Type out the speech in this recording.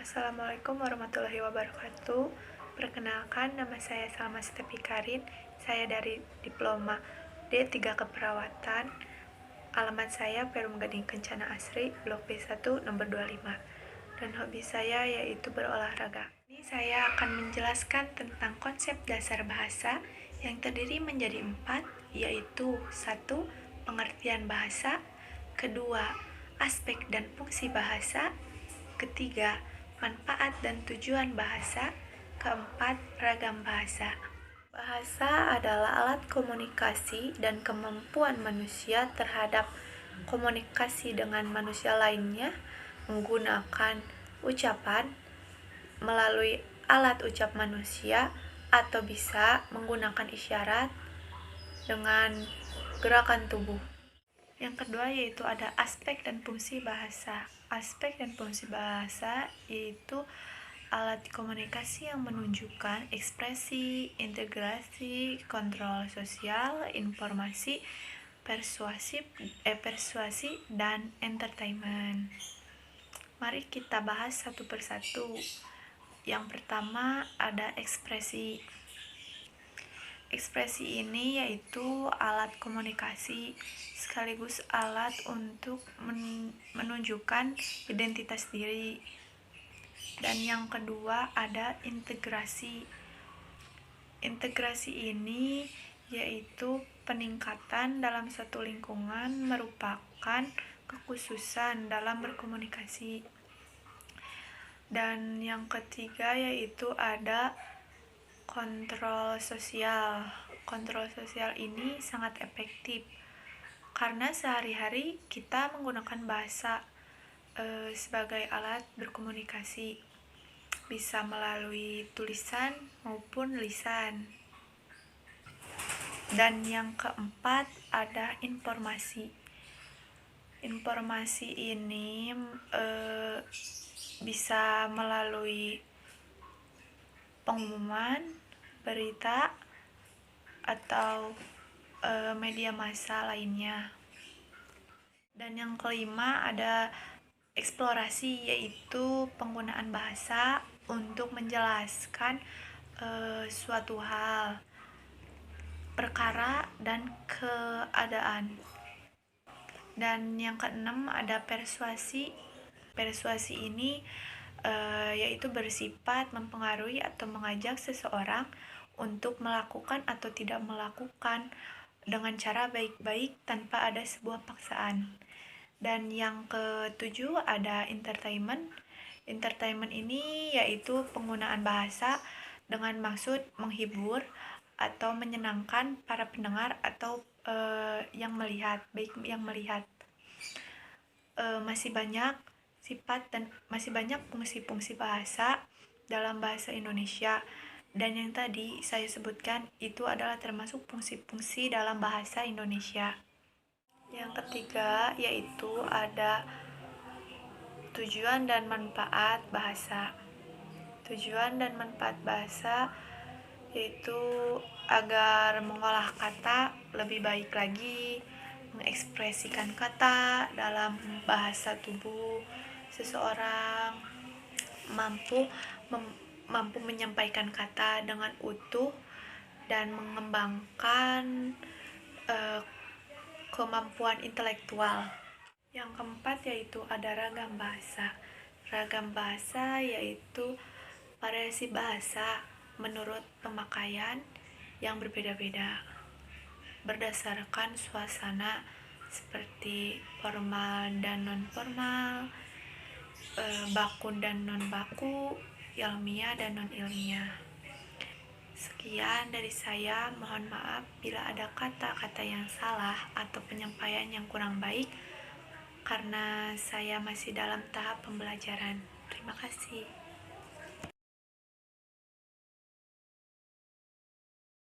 Assalamualaikum warahmatullahi wabarakatuh. Perkenalkan, nama saya Salma Stepi Karin. Saya dari Diploma D3 Keperawatan. Alamat saya Perum Gading Kencana Asri, Blok B1, nomor 25. Dan hobi saya yaitu berolahraga. Ini saya akan menjelaskan tentang konsep dasar bahasa yang terdiri menjadi 4, yaitu 1. Pengertian bahasa, kedua, aspek dan fungsi bahasa, ketiga, manfaat dan tujuan bahasa, keempat, ragam bahasa. Bahasa adalah alat komunikasi dan kemampuan manusia terhadap komunikasi dengan manusia lainnya menggunakan ucapan melalui alat ucap manusia atau bisa menggunakan isyarat dengan gerakan tubuh. Yang kedua yaitu ada aspek dan fungsi bahasa. Aspek dan fungsi bahasa yaitu alat komunikasi yang menunjukkan ekspresi, integrasi, kontrol sosial, informasi, persuasi, dan entertainment. Mari kita bahas satu persatu. Yang pertama ada ekspresi. Ekspresi ini yaitu alat komunikasi sekaligus alat untuk menunjukkan identitas diri. Dan yang kedua ada integrasi. Integrasi ini yaitu peningkatan dalam satu lingkungan merupakan kekhususan dalam berkomunikasi. Dan yang ketiga yaitu ada kontrol sosial. Kontrol sosial ini sangat efektif karena sehari-hari kita menggunakan bahasa sebagai alat berkomunikasi, bisa melalui tulisan maupun lisan. Dan yang keempat ada informasi. Informasi ini bisa melalui pengumuman, berita, atau media massa lainnya. Dan yang kelima ada eksplorasi, yaitu penggunaan bahasa untuk menjelaskan suatu hal, perkara, dan keadaan. Dan yang keenam ada persuasi. Persuasi ini yaitu bersifat mempengaruhi atau mengajak seseorang untuk melakukan atau tidak melakukan dengan cara baik-baik tanpa ada sebuah paksaan. Dan yang ketujuh ada entertainment. Entertainment ini yaitu penggunaan bahasa dengan maksud menghibur atau menyenangkan para pendengar atau yang melihat, baik yang melihat. Masih banyak fungsi-fungsi bahasa dalam bahasa Indonesia. Dan yang tadi saya sebutkan itu adalah termasuk fungsi-fungsi dalam bahasa Indonesia. Yang ketiga yaitu ada tujuan dan manfaat bahasa. Tujuan dan manfaat bahasa yaitu agar mengolah kata lebih baik lagi, mengekspresikan kata dalam bahasa tubuh seseorang, mampu menyampaikan kata dengan utuh dan mengembangkan kemampuan intelektual. Yang keempat yaitu ada ragam bahasa. Ragam bahasa yaitu variasi bahasa menurut pemakaian yang berbeda-beda berdasarkan suasana seperti formal dan non-formal, baku dan non-baku, ilmiah dan non-ilmiah. Sekian dari saya, mohon maaf bila ada kata-kata yang salah atau penyampaian yang kurang baik karena saya masih dalam tahap pembelajaran. Terima kasih.